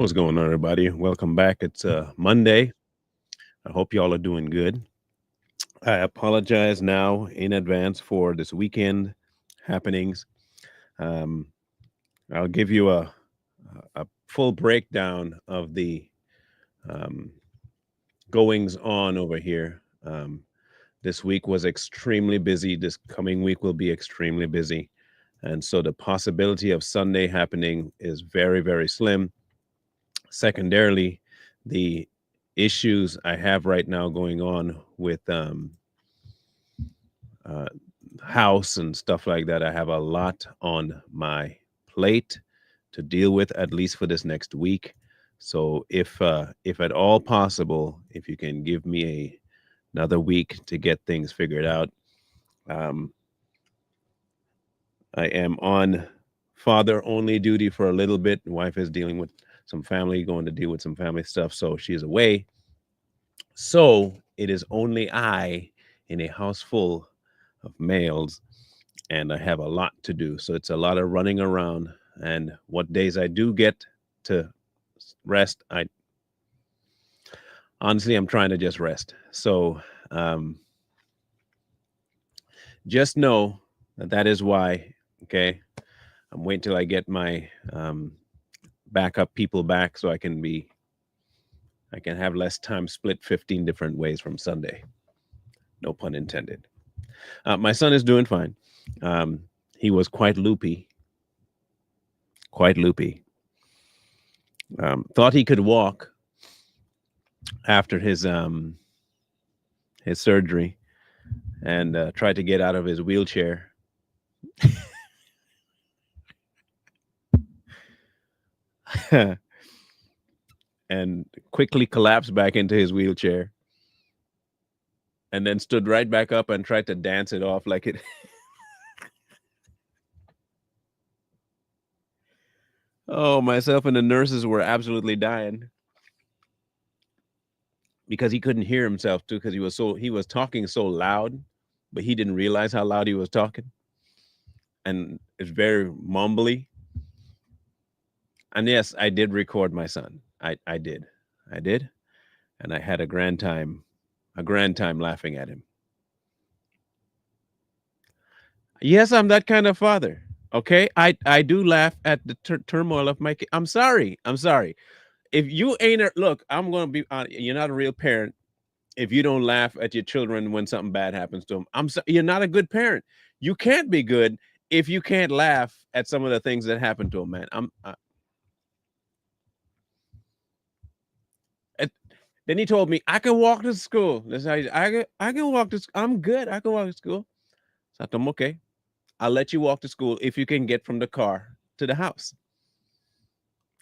What's going on, everybody? Welcome back. It's Monday. I hope y'all are doing good. I apologize now in advance for this weekend happenings. Um, I'll give you a full breakdown of the um, goings on over here. This week was extremely busy. This coming week will be extremely busy. And so the possibility of Sunday happening is very, very slim. Secondarily, the issues I have right now going on with uh, house and stuff like that, I have a lot on my plate to deal with, at least for this next week. So if at all possible, if you can give me another week to get things figured out. um, I am on father only duty for a little bit. Wife is dealing with some family, going to deal with some family stuff, so she's away. So it is only I in a house full of males, and I have a lot to do. So it's a lot of running around. And what days I do get to rest, I honestly, I'm trying to just rest. So um, just know that that is why. Okay, I'm waiting till I get my backup people back, so I can have less time split 15 different ways from Sunday. No pun intended. My son is doing fine. Um, he was quite loopy, quite loopy. Thought he could walk after his surgery, and tried to get out of his wheelchair. And quickly collapsed back into his wheelchair, and then stood right back up and tried to dance it off like it. Oh, myself and the nurses were absolutely dying because he couldn't hear himself too, because he was talking so loud, but he didn't realize how loud he was talking, and it's very mumbly. And yes, I did record my son. I did, I did, and I had a grand time laughing at him. Yes, I'm that kind of father. Okay, I do laugh at the turmoil of my kid. I'm sorry. I'm sorry. If you ain't look, I'm gonna be. You're not a real parent if you don't laugh at your children when something bad happens to them. You're not a good parent. You can't be good if you can't laugh at some of the things that happen to them, man. Then he told me I can walk to school. That's how I can walk to. I'm good. I can walk to school. So I told him, okay, I'll let you walk to school if you can get from the car to the house.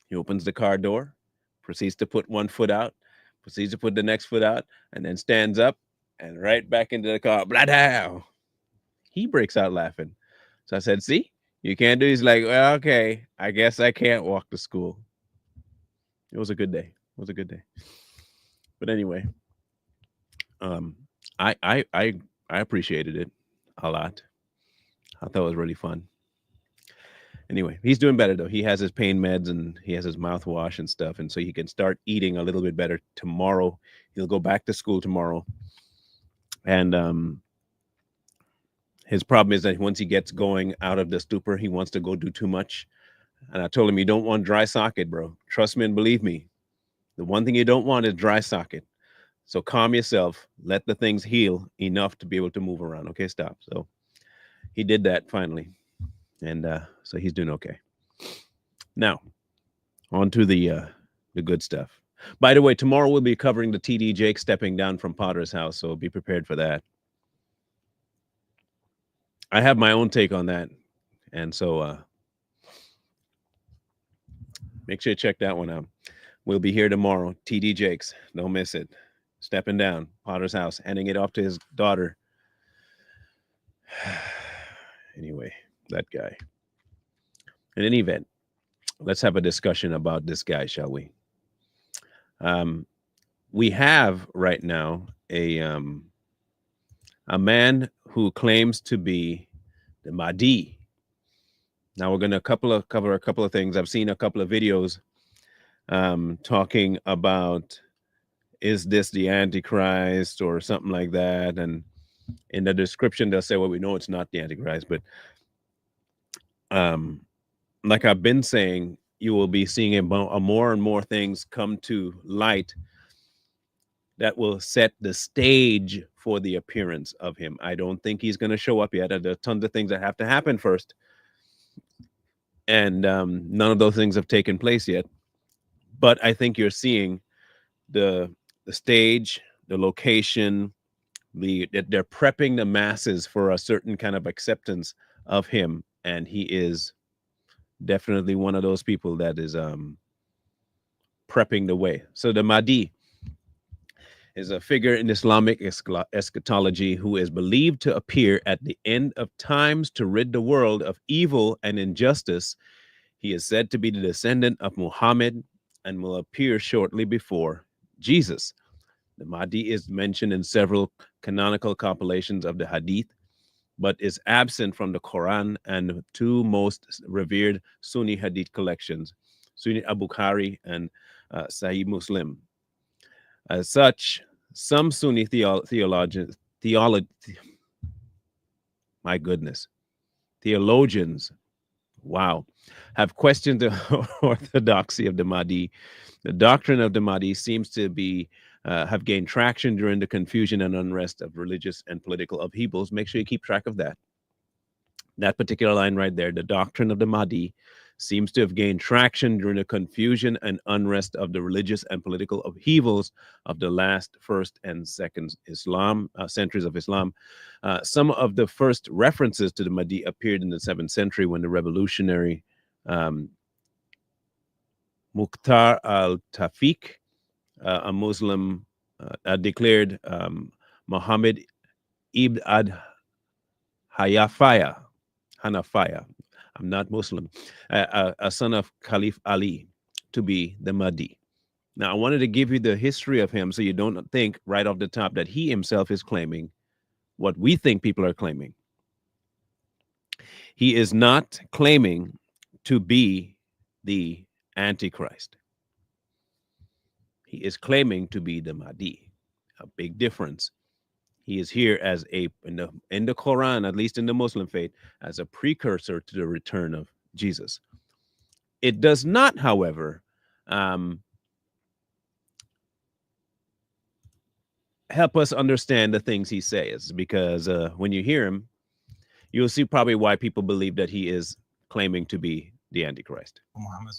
He opens the car door, proceeds to put one foot out, proceeds to put the next foot out, and then stands up and right back into the car. Blah. He breaks out laughing. So I said, see, you can't do. He's like, well, okay, I guess I can't walk to school. It was a good day. It was a good day. But anyway, um, I I I I appreciated it a lot. I thought it was really fun. Anyway, he's doing better though. He has his pain meds and he has his mouthwash and stuff, and so he can start eating a little bit better tomorrow. He'll go back to school tomorrow, and his problem is that once he gets going out of the stupor, he wants to go do too much. And I told him, you don't want dry socket, bro. Trust me and believe me. The one thing you don't want is dry socket. So calm yourself. Let the things heal enough to be able to move around. Okay, stop. So he did that finally, and so he's doing okay. Now, on to the good stuff. By the way, tomorrow we'll be covering the TD Jake stepping down from Potter's house, so be prepared for that. I have my own take on that, and so make sure you check that one out. We'll be here tomorrow. TD Jakes, don't miss it. Stepping down Potter's house, handing it off to his daughter. Anyway, that guy. In any event, let's have a discussion about this guy, shall we? Um, we have right now a man who claims to be the Mahdi. Now we're going to cover a couple of things. I've seen a couple of videos talking about, is this the Antichrist or something like that? And in the description, they'll say, well, we know it's not the Antichrist. But um, like I've been saying, you will be seeing a more and more things come to light that will set the stage for the appearance of him. I don't think he's going to show up yet. There are tons of things that have to happen first. And none of those things have taken place yet. But I think you're seeing the the stage, the location, that they're prepping the masses for a certain kind of acceptance of him, and he is definitely one of those people that is prepping the way. So the Mahdi is a figure in Islamic eschatology who is believed to appear at the end of times to rid the world of evil and injustice. He is said to be the descendant of Muhammad and will appear shortly before Jesus. The Mahdi is mentioned in several canonical compilations of the Hadith, but is absent from the Quran and the two most revered Sunni Hadith collections, Sunni al-Bukhari and Sahih Muslim. As such, some Sunni my goodness, theologians, wow, have questioned the orthodoxy of the Mahdi. The doctrine of the Mahdi seems to be have gained traction during the confusion and unrest of religious and political upheavals. Make sure you keep track of that. That particular line right there, the doctrine of the Mahdi seems to have gained traction during the confusion and unrest of the religious and political upheavals of the last first and second centuries of Islam. Some of the first references to the Mahdi appeared in the 7th century when the revolutionary um, Mukhtar al-Tafiq, a Muslim, declared Muhammad ibn ad Hayafaya, Hanafaya, I'm not Muslim, a son of Caliph Ali, to be the Mahdi. Now, I wanted to give you the history of him so you don't think right off the top that he himself is claiming what we think people are claiming. He is not claiming to be the Antichrist. He is claiming to be the Mahdi. A big difference. He is here as in the Quran, at least in the Muslim faith, as a precursor to the return of Jesus. It does not, however, um, help us understand the things he says, because when you hear him, you'll see probably why people believe that he is claiming to be the Antichrist. Muhammad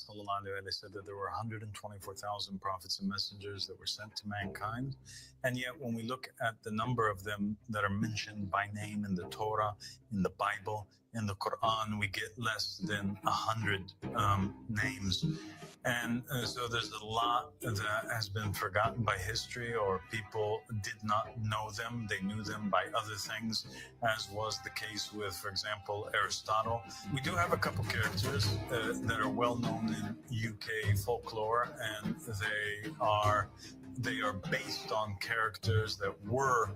they said that there were 124,000 prophets and messengers that were sent to mankind. And yet, when we look at the number of them that are mentioned by name in the Torah, in the Bible, in the Quran, we get less than 100 names. And so there's a lot that has been forgotten by history, or people did not know them. They knew them by other things, as was the case with, for example, Aristotle. We do have a couple characters that are well known in UK folklore, and they are based on characters that were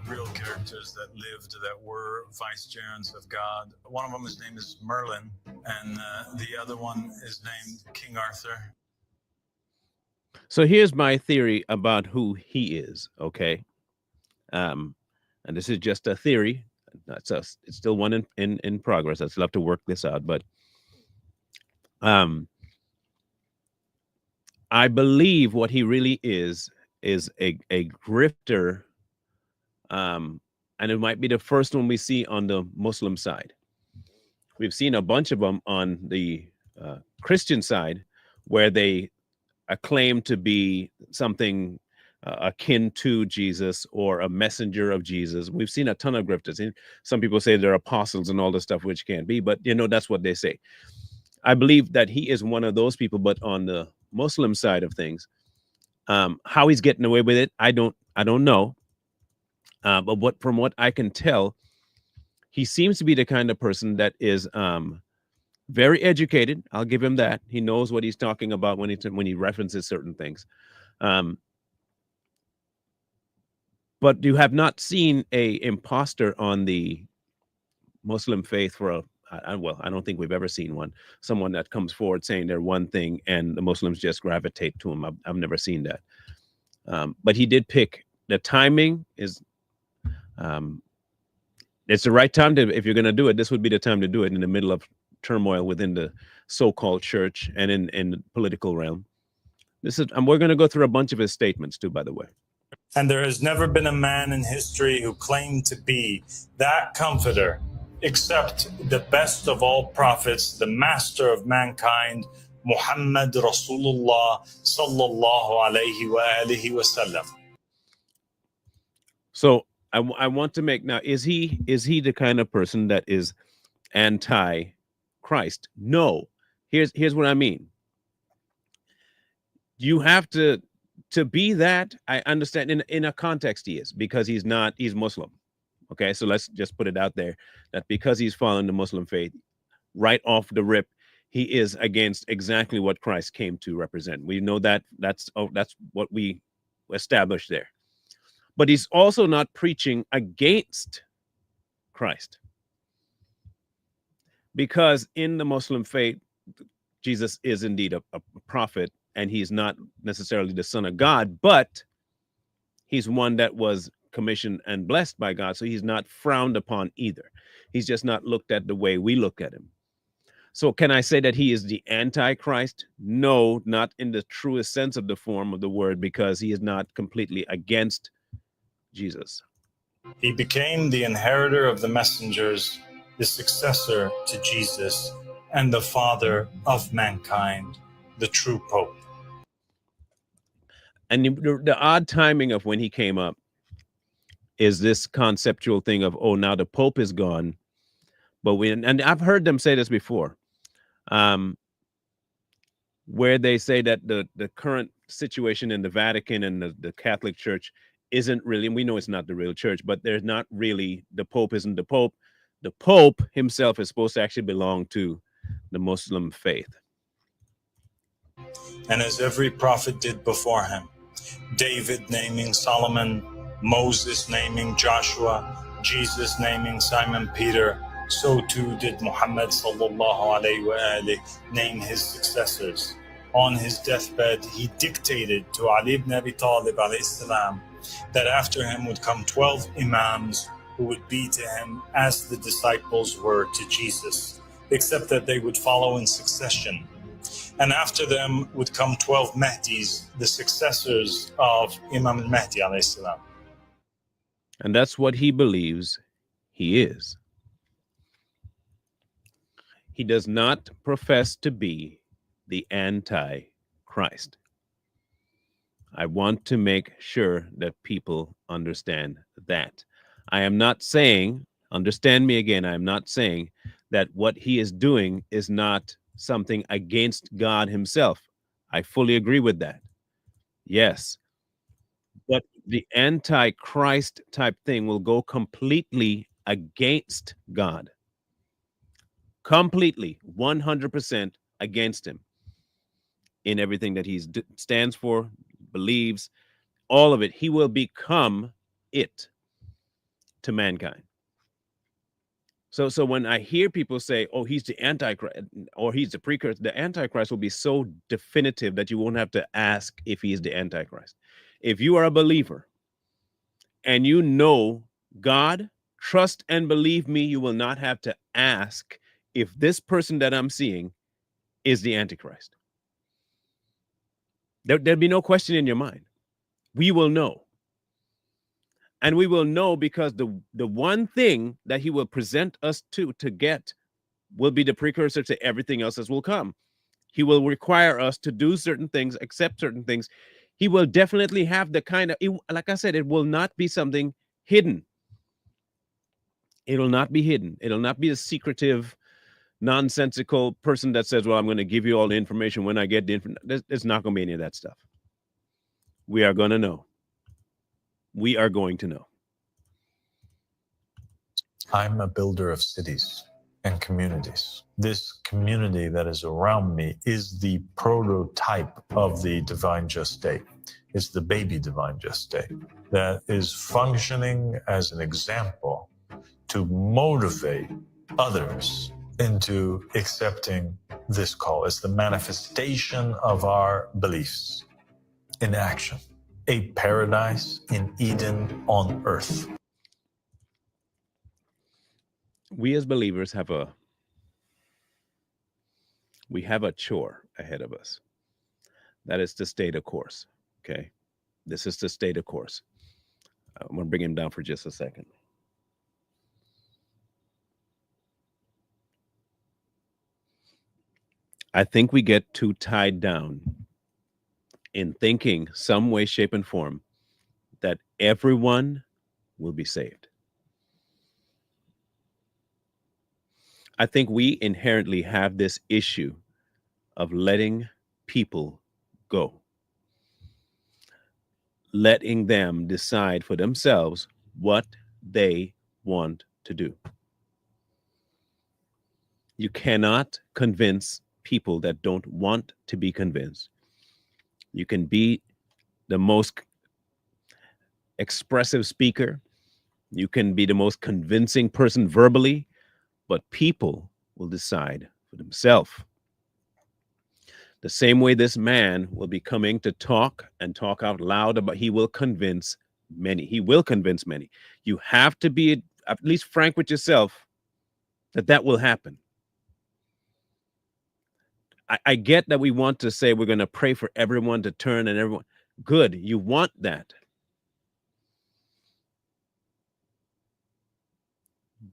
real characters that lived, that were vicegerents of God. One of them, his name is Merlin, and the other one is named King Arthur. So here's my theory about who he is, okay? And this is just a theory. It's still one in progress. I'd love to work this out, but I believe what he really is a grifter, and it might be the first one we see on the Muslim side. We've seen a bunch of them on the Christian side, where they claim to be something akin to Jesus or a messenger of Jesus. We've seen a ton of grifters. Some people say they're apostles and all this stuff, which can't be, but that's what they say. I believe that he is one of those people, but on the Muslim side of things, how he's getting away with it, I don't know. But from what I can tell, he seems to be the kind of person that is very educated. I'll give him that. He knows what he's talking about when he references certain things. But you have not seen a imposter on the Muslim faith for well, I don't think we've ever seen one. Someone that comes forward saying they're one thing and the Muslims just gravitate to him. I've never seen that. But he did pick the timing is. It's the right time to, if you're going to do it, this would be the time to do it in the middle of turmoil within the so-called church and in the political realm. This is, and we're going to go through a bunch of his statements too, by the way. And there has never been a man in history who claimed to be that comforter, except the best of all prophets, the master of mankind, Muhammad Rasulullah sallallahu alayhi wa alihi wa sallam. So I want to make now, is he the kind of person that is anti-Christ? No. Here's what I mean. You have to be that. I understand in a context he is, because he's Muslim. Okay, so let's just put it out there that because he's following the Muslim faith, right off the rip, he is against exactly what Christ came to represent. We know that that's what we established there. But he's also not preaching against Christ. Because in the Muslim faith, Jesus is indeed a prophet, and he's not necessarily the son of God, but he's one that was commissioned and blessed by God. So he's not frowned upon either. He's just not looked at the way we look at him. So can I say that he is the Antichrist? No, not in the truest sense of the form of the word, because he is not completely against Jesus. He became the inheritor of the messengers, the successor to Jesus, and the father of mankind, the true Pope. And the odd timing of when he came up is this conceptual thing of, oh, now the Pope is gone. But and I've heard them say this before, where they say that the current situation in the Vatican and the Catholic Church isn't really, and we know it's not the real church, but there's not really, the Pope isn't the Pope. The Pope himself is supposed to actually belong to the Muslim faith. And as every prophet did before him, David naming Solomon, Moses naming Joshua, Jesus naming Simon Peter, so too did Muhammad sallallahu alayhi wa alihi name his successors. On his deathbed, he dictated to Ali ibn Abi Talib alayhi salam that after him would come 12 imams who would be to him as the disciples were to Jesus, except that they would follow in succession. And after them would come 12 Mahdis, the successors of Imam Mahdi alayhi salam. And that's what he believes he is. He does not profess to be the Antichrist. I want to make sure that people understand that. I am not saying, understand me again, I am not saying that what he is doing is not something against God himself. I fully agree with that. Yes. But the Antichrist type thing will go completely against God. Completely, 100% against him in everything that he stands for, believes, all of it. He will become it to mankind. So when I hear people say, oh, he's the Antichrist or he's the precursor, the Antichrist will be so definitive that you won't have to ask if he's the Antichrist. If you are a believer and you know God, trust and believe me, you will not have to ask if this person that I'm seeing is the Antichrist. There'd be no question in your mind. We will know. And we will know because the one thing that he will present us to get will be the precursor to everything else that will come. He will require us to do certain things, accept certain things. He will definitely have the kind of, like I said, it will not be something hidden. It will not be hidden. It'll not be a secretive, nonsensical person that says, well, I'm going to give you all the information when I get the information. There's not going to be any of that stuff. We are going to know. We are going to know. I'm a builder of cities and communities. This community that is around me is the prototype of the divine just state. It's the baby divine just state that is functioning as an example to motivate others into accepting this call. It's the manifestation of our beliefs in action, a paradise in Eden on earth. We as believers have a chore ahead of us. That is to stay the course. Okay. This is to stay the course. I'm going to bring him down for just a second. I think we get too tied down in thinking some way, shape, and form that everyone will be saved. I think we inherently have this issue of letting people go, letting them decide for themselves what they want to do. You cannot convince people that don't want to be convinced. You can be the most expressive speaker, you can be the most convincing person verbally, but people will decide for themselves. The same way this man will be coming to talk and talk out loud about, he will convince many. He will convince many. You have to be at least frank with yourself that will happen. I get that we want to say we're going to pray for everyone to turn and everyone. Good. You want that.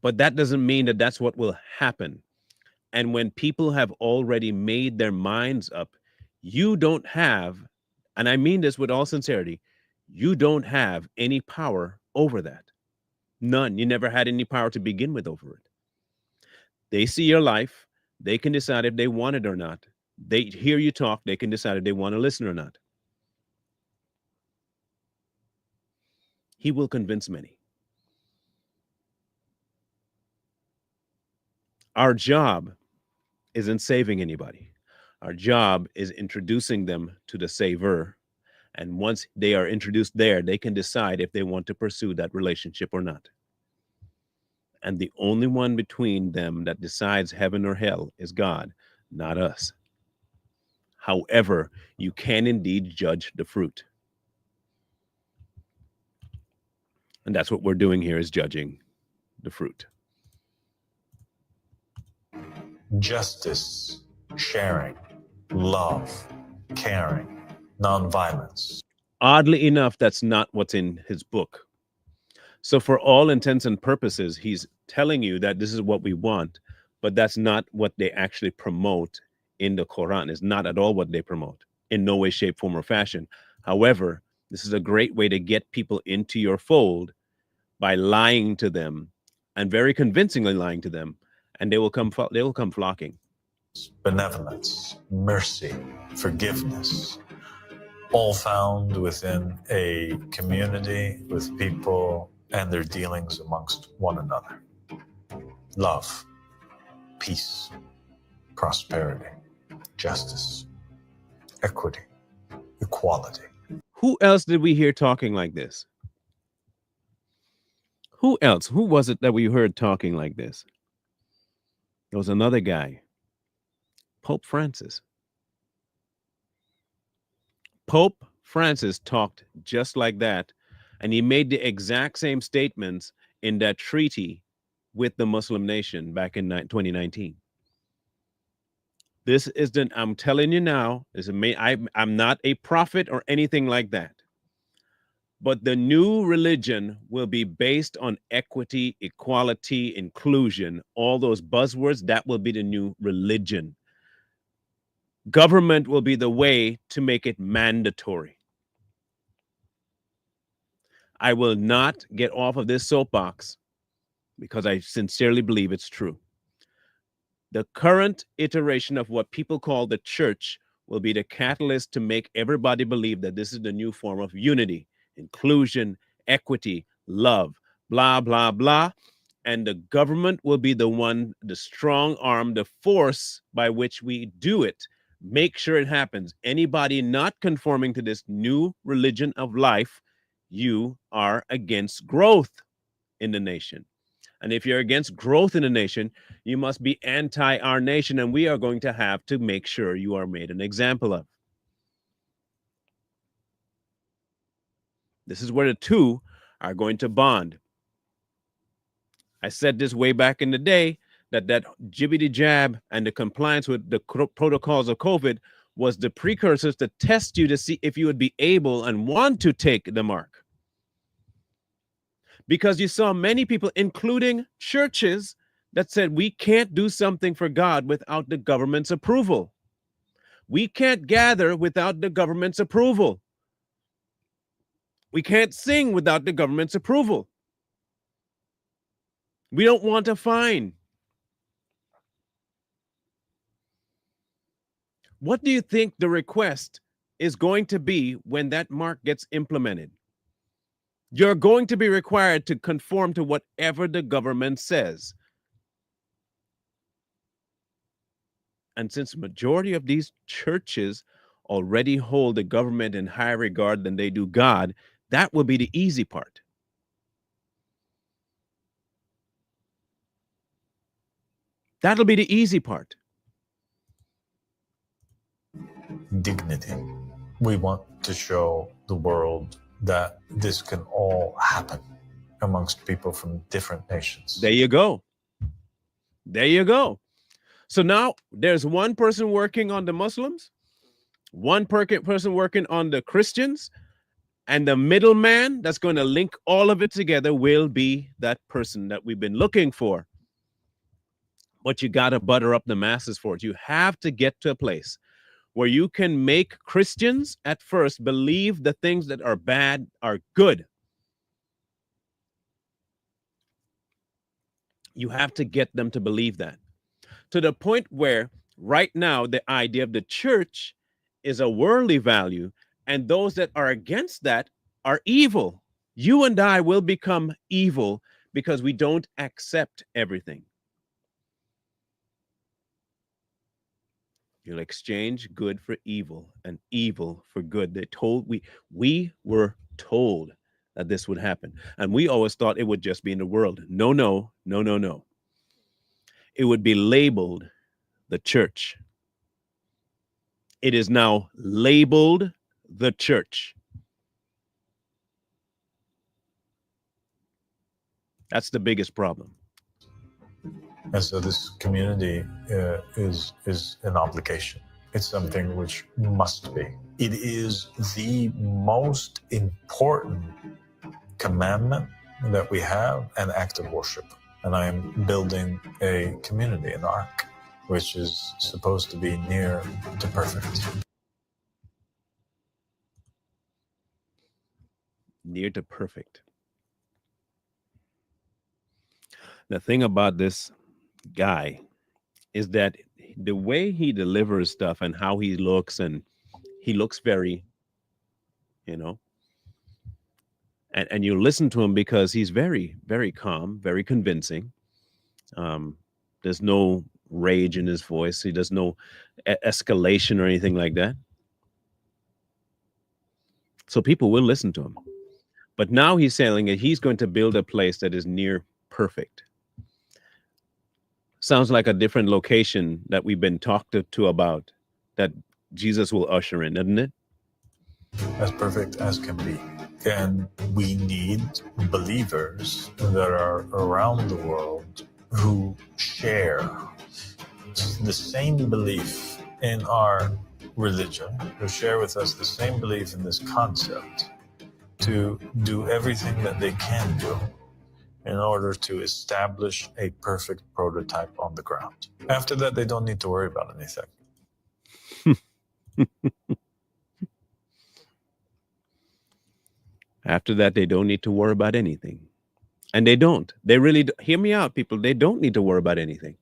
But that doesn't mean that that's what will happen. And when people have already made their minds up, you don't have, and I mean this with all sincerity, you don't have any power over that. None. You never had any power to begin with over it. They see your life. They can decide if they want it or not. They hear you talk. They can decide if they want to listen or not. He will convince many. Our job isn't saving anybody. Our job is introducing them to the Savior. And once they are introduced there, they can decide if they want to pursue that relationship or not. And the only one between them that decides heaven or hell is God, not us. However, you can indeed judge the fruit. And that's what we're doing here, is judging the fruit. Justice, sharing, love, caring, nonviolence. Oddly enough, that's not what's in his book. So for all intents and purposes, he's telling you that this is what we want, but that's not what they actually promote in the Quran. It's not at all what they promote, in no way, shape, form, or fashion. However, this is a great way to get people into your fold by lying to them, and very convincingly lying to them, and they will come flocking. Benevolence, mercy, forgiveness, all found within a community with people and their dealings amongst one another. Love, peace, prosperity, justice, equity, equality. Who else did we hear talking like this? Who else? Who was it that we heard talking like this? There was another guy, Pope Francis. Pope Francis talked just like that, and he made the exact same statements in that treaty with the Muslim nation back in 2019. This is the, I'm telling you now, I'm not a prophet or anything like that. But the new religion will be based on equity, equality, inclusion, all those buzzwords. That will be the new religion. Government will be the way to make it mandatory. I will not get off of this soapbox because I sincerely believe it's true. The current iteration of what people call the church will be the catalyst to make everybody believe that this is the new form of unity, inclusion, equity, love, blah, blah, blah. And the government will be the one, the strong arm, the force by which we do it. Make sure it happens. Anybody not conforming to this new religion of life, you are against growth in the nation. And if you're against growth in a nation, you must be anti our nation. And we are going to have to make sure you are made an example of. This is where the two are going to bond. I said this way back in the day that jibbity jab and the compliance with the protocols of COVID was the precursors to test you to see if you would be able and want to take the mark. Because you saw many people, including churches, that said we can't do something for God without the government's approval. We can't gather without the government's approval. We can't sing without the government's approval. We don't want a fine. What do you think the request is going to be when that mark gets implemented? You're going to be required to conform to whatever the government says. And since the majority of these churches already hold the government in higher regard than they do God, that will be the easy part. That'll be the easy part. Dignity. We want to show the world that this can all happen amongst people from different nations. There you go. There you go. So now there's one person working on the Muslims, one person working on the Christians, and the middleman that's going to link all of it together will be that person that we've been looking for. But you got to butter up the masses for it. You have to get to a place where you can make Christians at first believe the things that are bad are good. You have to get them to believe that, to the point where right now the idea of the church is a worldly value, and those that are against that are evil. You and I will become evil because we don't accept everything. You'll exchange good for evil and evil for good. We were told that this would happen, and we always thought it would just be in the world. No, no, no, no, no. It would be labeled the church. It is now labeled the church. That's the biggest problem. And so this community is an obligation. It's something which must be. It is the most important commandment that we have, an act of worship. And I am building a community, an ark, which is supposed to be near to perfect. Near to perfect. The thing about this guy is that the way he delivers stuff and how he looks, and he looks very, and you listen to him because he's very, very calm, very convincing. There's no rage in his voice. He does no escalation or anything like that. So people will listen to him. But now he's saying that he's going to build a place that is near perfect. Sounds like a different location that we've been talked to about that Jesus will usher in, doesn't it? As perfect as can be. And we need believers that are around the world who share the same belief in our religion, who share with us the same belief in this concept, to do everything that they can do in order to establish a perfect prototype on the ground. After that, they don't need to worry about anything. After that, they don't need to worry about anything. And they don't. They really do. Hear me out, people. They don't need to worry about anything.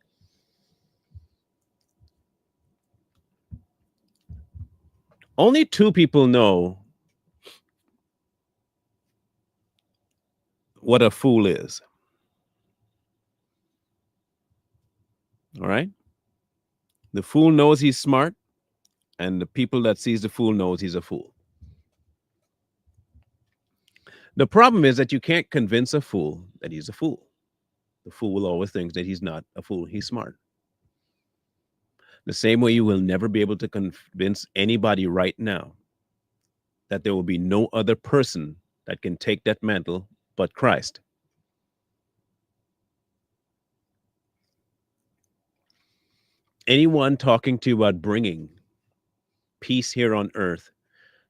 Only two people know what a fool is. All right? The fool knows he's smart, and the people that sees the fool knows he's a fool. The problem is that you can't convince a fool that he's a fool. The fool will always think that he's not a fool, he's smart. The same way you will never be able to convince anybody right now that there will be no other person that can take that mantle but Christ. Anyone talking to you about bringing peace here on earth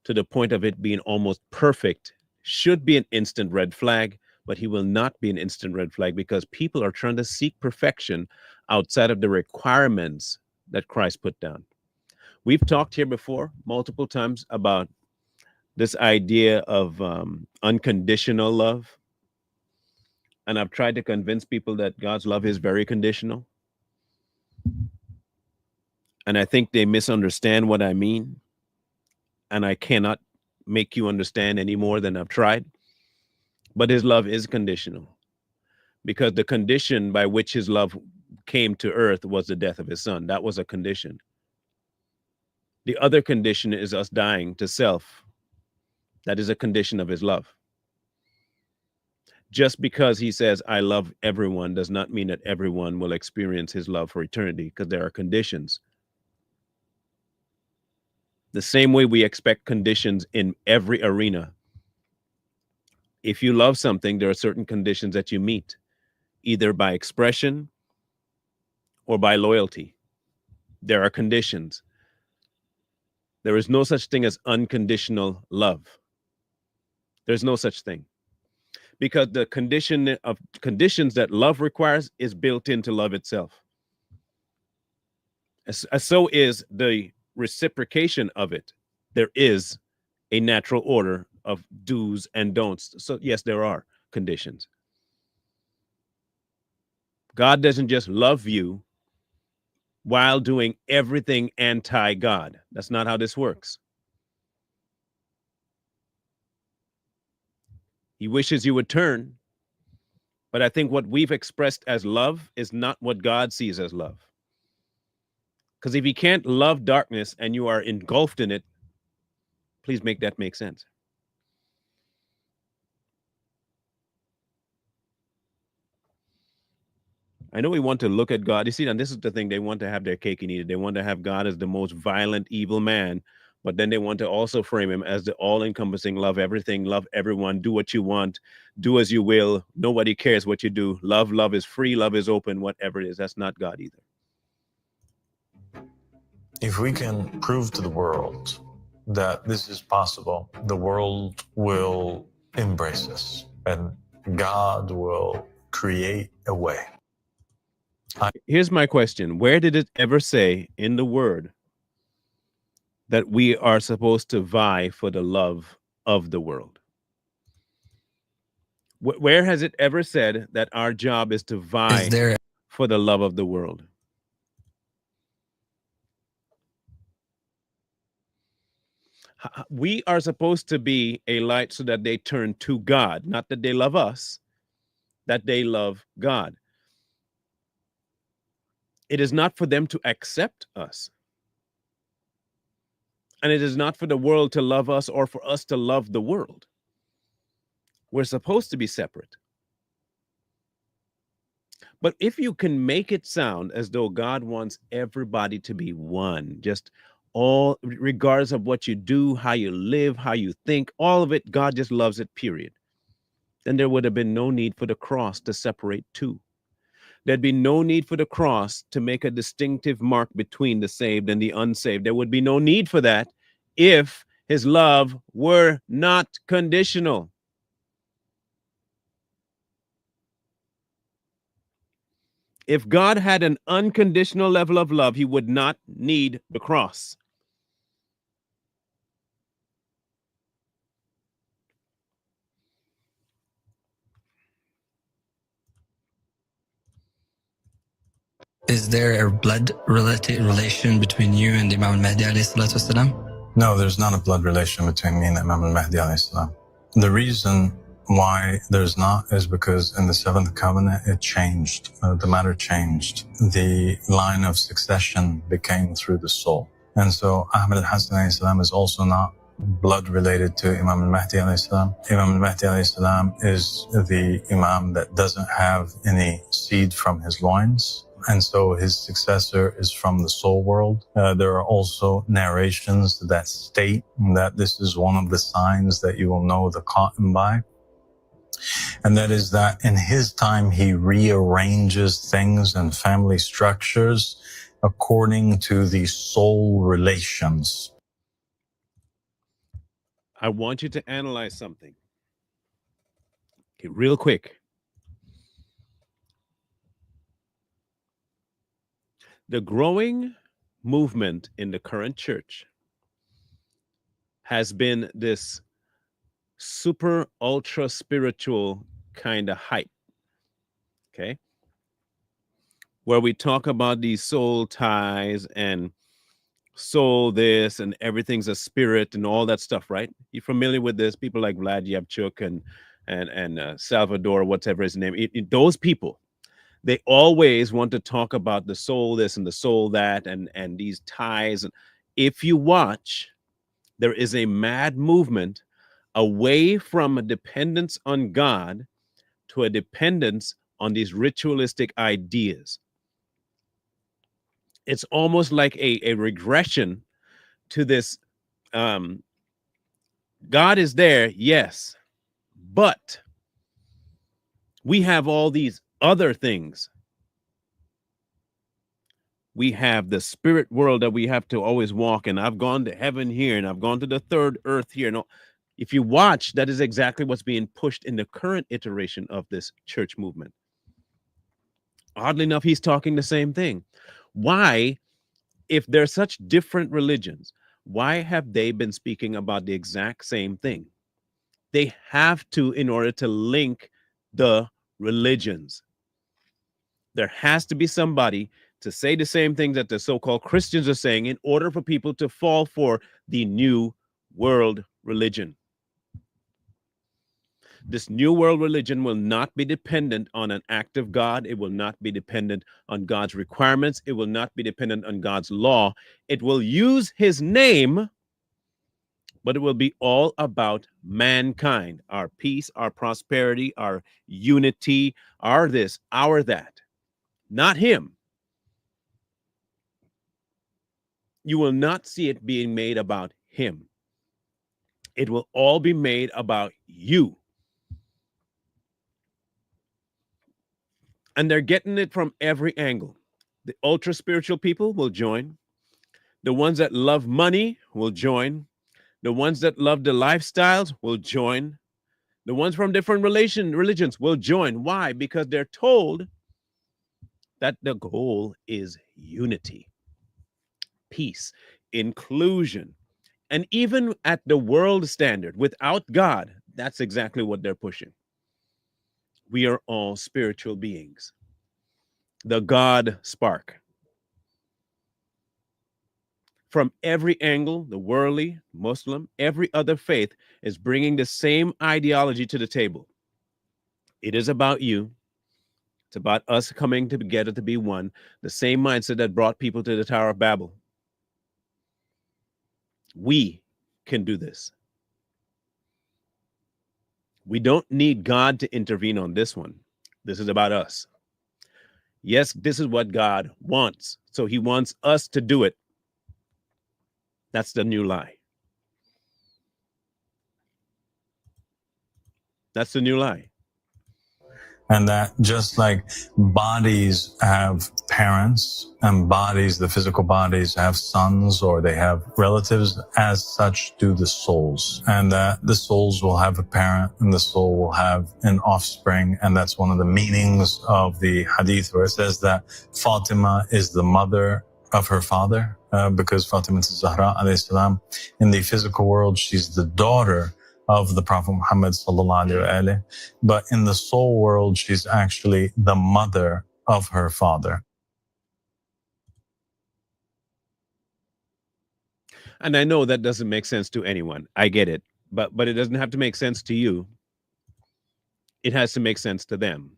to the point of it being almost perfect should be an instant red flag, but he will not be an instant red flag because people are trying to seek perfection outside of the requirements that Christ put down. We've talked here before multiple times about this idea of unconditional love. And I've tried to convince people that God's love is very conditional. And I think they misunderstand what I mean. And I cannot make you understand any more than I've tried. But his love is conditional because the condition by which his love came to earth was the death of his son. That was a condition. The other condition is us dying to self. That is a condition of his love. Just because he says, I love everyone, does not mean that everyone will experience his love for eternity, because there are conditions. The same way we expect conditions in every arena. If you love something, there are certain conditions that you meet, either by expression or by loyalty. There are conditions. There is no such thing as unconditional love. There's no such thing. Because the condition of conditions that love requires is built into love itself. So is the reciprocation of it. There is a natural order of do's and don'ts. So yes, there are conditions. God doesn't just love you while doing everything anti-God. That's not how this works. He wishes you would turn, but I think what we've expressed as love is not what God sees as love. Because if you can't love darkness and you are engulfed in it, please make that make sense. I know we want to look at God. You see, and this is the thing, they want to have their cake and eat it. They want to have God as the most violent, evil man, but then they want to also frame him as the all-encompassing love everything, love everyone, do what you want, do as you will. Nobody cares what you do. Love is free, love is open, whatever it is. That's not God either. If we can prove to the world that this is possible, the world will embrace us and God will create a way. Here's my question. Where did it ever say in the word that we are supposed to vie for the love of the world? Where has it ever said that our job is to vie for the love of the world? We are supposed to be a light so that they turn to God, not that they love us, that they love God. It is not for them to accept us. And it is not for the world to love us or for us to love the world. We're supposed to be separate. But if you can make it sound as though God wants everybody to be one, just all, regardless of what you do, how you live, how you think, all of it, God just loves it, period. Then there would have been no need for the cross to separate two. There'd be no need for the cross to make a distinctive mark between the saved and the unsaved. There would be no need for that if his love were not conditional. If God had an unconditional level of love, he would not need the cross. Is there a blood-related relation between you and Imam Mahdi alayhi salatu wasalam? No, there's not a blood relation between me and Imam Mahdi alayhi salam. The reason why there's not is because in the seventh covenant it changed. The matter changed. The line of succession became through the soul. And so Ahmed al-Hassan alayhi salam is also not blood related to Imam Mahdi alayhi salam. Imam Mahdi alayhi salam is the Imam that doesn't have any seed from his loins. And so his successor is from the soul world. There are also narrations that state that this is one of the signs that you will know the Qa'im by. And that is that in his time, he rearranges things and family structures according to the soul relations. I want you to analyze something. Okay, real quick. The growing movement in the current church has been this super ultra spiritual kind of hype. Okay. Where we talk about these soul ties and soul this and everything's a spirit and all that stuff, right? You're familiar with this? People like Vlad Yabchuk and Salvador, whatever his name. Those people, they always want to talk about the soul this and the soul that and these ties. And if you watch, there is a mad movement away from a dependence on God to a dependence on these ritualistic ideas. It's almost like a regression to this. God is there, yes, but we have all these other things. We have the spirit world that we have to always walk in. I've gone to heaven here and I've gone to the third earth here. No, if you watch, that is exactly what's being pushed in the current iteration of this church movement. Oddly enough, he's talking the same thing. Why, if they're such different religions, why have they been speaking about the exact same thing? They have to, in order to link the religions. There has to be somebody to say the same thing that the so-called Christians are saying in order for people to fall for the new world religion. This new world religion will not be dependent on an active God. It will not be dependent on God's requirements. It will not be dependent on God's law. It will use his name, but it will be all about mankind, our peace, our prosperity, our unity, our this, our that, not him. You will not see it being made about him. It will all be made about you. And they're getting it from every angle. The ultra spiritual people will join. The ones that love money will join. The ones that love the lifestyles will join. The ones from different religions will join. Why? Because they're told that the goal is unity, peace, inclusion. And even at the world standard, without God, that's exactly what they're pushing. We are all spiritual beings. The God spark. From every angle, the worldly, Muslim, every other faith is bringing the same ideology to the table. It is about you. It's about us coming together to be one. The same mindset that brought people to the Tower of Babel. We can do this. We don't need God to intervene on this one. This is about us. Yes, this is what God wants. So he wants us to do it. That's the new lie. That's the new lie. And that just like bodies have parents and bodies, the physical bodies have sons or they have relatives, as such do the souls. And that the souls will have a parent and the soul will have an offspring. And that's one of the meanings of the hadith where it says that Fatima is the mother of her father, because Fatima Zahra alayhi salam, in the physical world, she's the daughter of the Prophet Muhammad sallallahu alaihi wasallam, but in the soul world, she's actually the mother of her father. And I know that doesn't make sense to anyone. I get it, but it doesn't have to make sense to you. It has to make sense to them.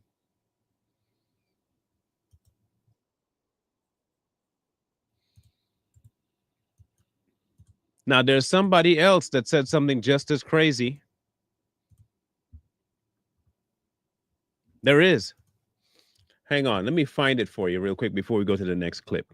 Now, there's somebody else that said something just as crazy. There is. Hang on. Let me find it for you real quick before we go to the next clip.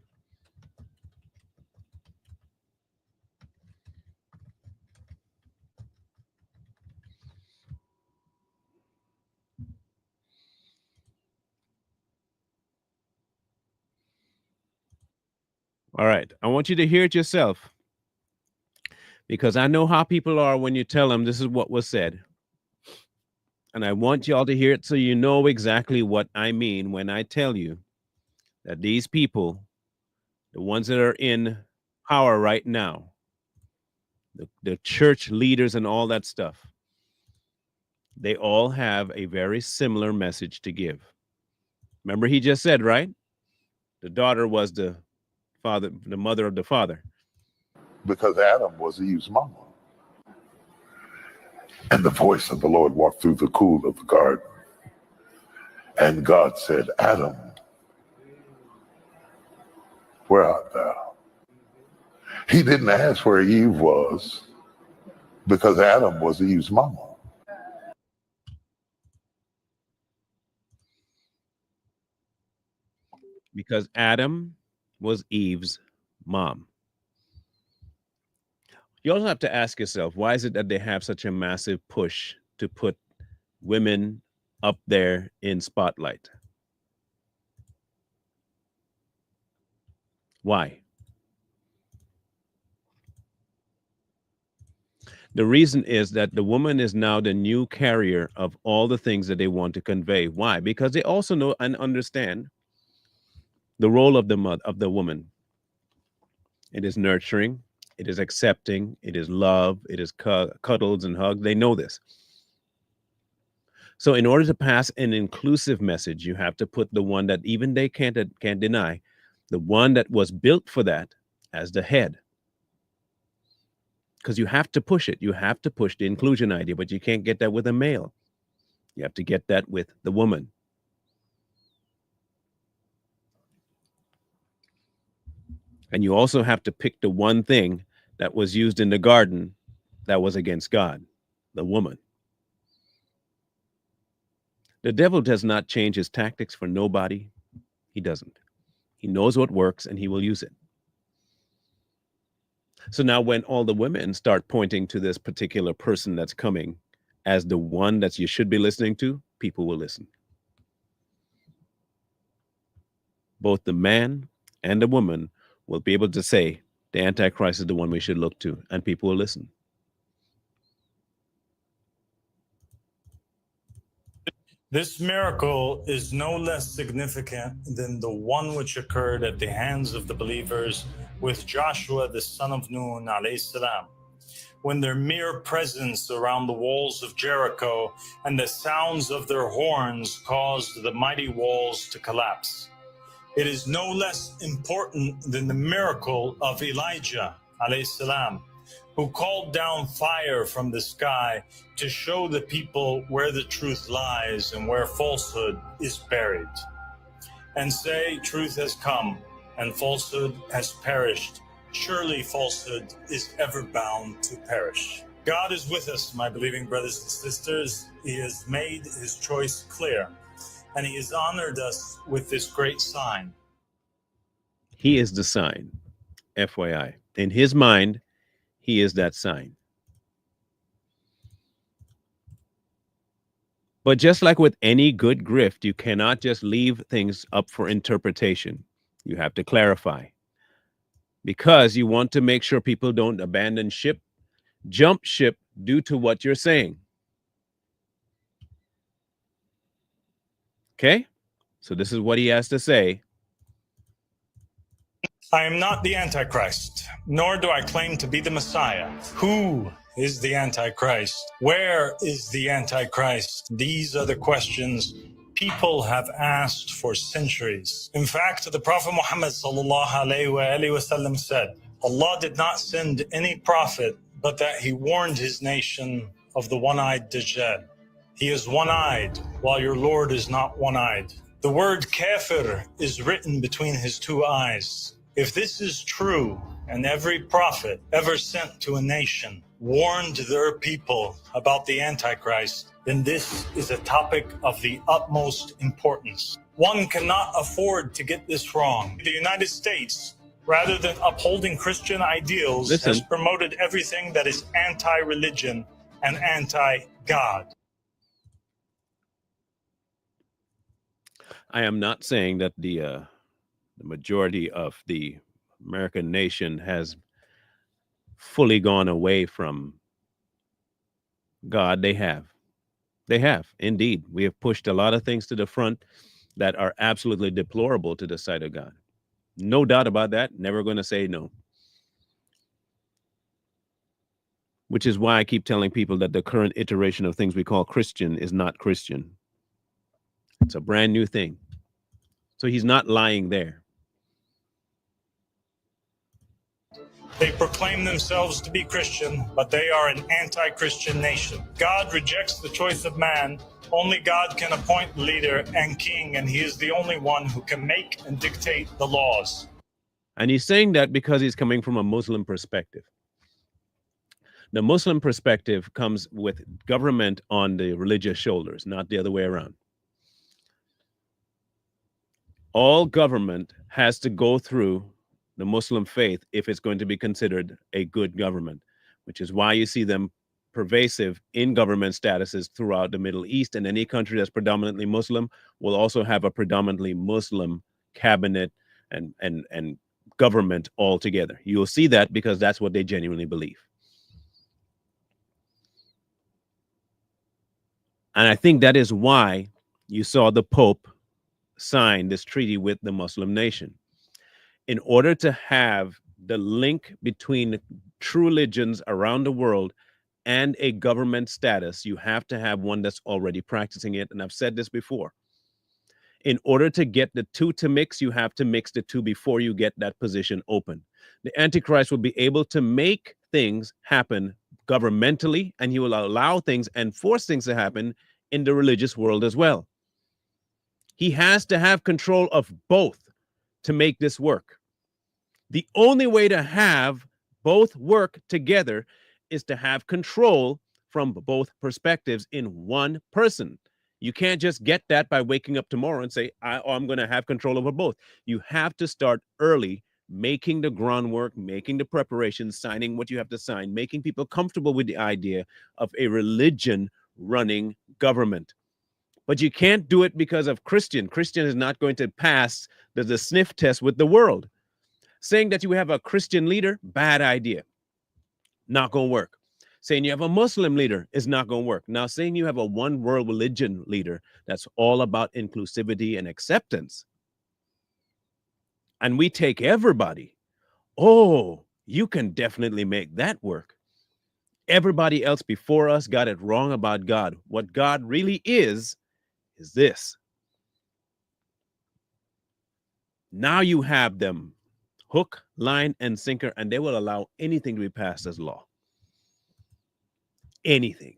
All right. I want you to hear it yourself, because I know how people are when you tell them this is what was said. And I want y'all to hear it so you know exactly what I mean when I tell you that these people, the ones that are in power right now, the church leaders and all that stuff, they all have a very similar message to give. Remember, he just said, right? The daughter was the father, the mother of the father. Because Adam was Eve's mama. And the voice of the Lord walked through the cool of the garden. And God said, Adam, where art thou? He didn't ask where Eve was, because Adam was Eve's mama. Because Adam was Eve's mom. You also have to ask yourself, why is it that they have such a massive push to put women up there in spotlight? Why? The reason is that the woman is now the new carrier of all the things that they want to convey. Why? Because they also know and understand the role of the woman. It is nurturing, it is accepting, it is love, it is cuddles and hugs. They know this. So in order to pass an inclusive message, you have to put the one that even they can't deny, the one that was built for that, as the head. Because you have to push it. You have to push the inclusion idea, but you can't get that with a male. You have to get that with the woman. And you also have to pick the one thing that was used in the garden that was against God, the woman. The devil does not change his tactics for nobody. He doesn't. He knows what works and he will use it. So now when all the women start pointing to this particular person that's coming as the one that you should be listening to, people will listen. Both the man and the woman will be able to say, the Antichrist is the one we should look to, and people will listen. This miracle is no less significant than the one which occurred at the hands of the believers with Joshua, the son of Nun, alayhi salam, when their mere presence around the walls of Jericho and the sounds of their horns caused the mighty walls to collapse. It is no less important than the miracle of Elijah, alayhi salam, who called down fire from the sky to show the people where the truth lies and where falsehood is buried, and say, truth has come and falsehood has perished. Surely falsehood is ever bound to perish. God is with us, my believing brothers and sisters. He has made his choice clear, and he has honored us with this great sign. He is the sign, FYI. In his mind, he is that sign. But just like with any good grift, you cannot just leave things up for interpretation. You have to clarify, because you want to make sure people don't abandon ship, jump ship due to what you're saying. Okay? So this is what he has to say. I am not the Antichrist, nor do I claim to be the Messiah. Who is the Antichrist? Where is the Antichrist? These are the questions people have asked for centuries. In fact, the Prophet Muhammad ﷺ said, Allah did not send any prophet but that he warned his nation of the one-eyed Dajjal. He is one-eyed, while your Lord is not one-eyed. The word kafir is written between his two eyes. If this is true, and every prophet ever sent to a nation warned their people about the Antichrist, then this is a topic of the utmost importance. One cannot afford to get this wrong. The United States, rather than upholding Christian ideals, has promoted everything that is anti-religion and anti-God. I am not saying that the majority of the American nation has fully gone away from God. They have. They have, indeed. We have pushed a lot of things to the front that are absolutely deplorable to the sight of God. No doubt about that. Never going to say no. Which is why I keep telling people that the current iteration of things we call Christian is not Christian. It's a brand new thing. So he's not lying there. They proclaim themselves to be Christian, but they are an anti-Christian nation. God rejects the choice of man. Only God can appoint leader and king, and he is the only one who can make and dictate the laws. And he's saying that because he's coming from a Muslim perspective. The Muslim perspective comes with government on the religious shoulders, not the other way around. All government has to go through the Muslim faith if it's going to be considered a good government, which is why you see them pervasive in government statuses throughout the Middle East. And any country that's predominantly Muslim will also have a predominantly Muslim cabinet and government altogether. You'll see that because that's what they genuinely believe. And I think that is why you saw the Pope sign this treaty with the Muslim nation. In order to have the link between true religions around the world and a government status, you have to have one that's already practicing it. And I've said this before. In order to get the two to mix, you have to mix the two before you get that position open. The Antichrist will be able to make things happen governmentally, and he will allow things and force things to happen in the religious world as well. He has to have control of both to make this work. The only way to have both work together is to have control from both perspectives in one person. You can't just get that by waking up tomorrow and say, I'm going to have control over both. You have to start early, making the groundwork, making the preparations, signing what you have to sign, making people comfortable with the idea of a religion running government. But you can't do it because of Christian. Christian is not going to pass the sniff test with the world. Saying that you have a Christian leader, bad idea. Not going to work. Saying you have a Muslim leader is not going to work. Now, saying you have a one world religion leader that's all about inclusivity and acceptance, and we take everybody, oh, you can definitely make that work. Everybody else before us got it wrong about God. What God really is this. Now you have them hook, line, and sinker, and they will allow anything to be passed as law. Anything.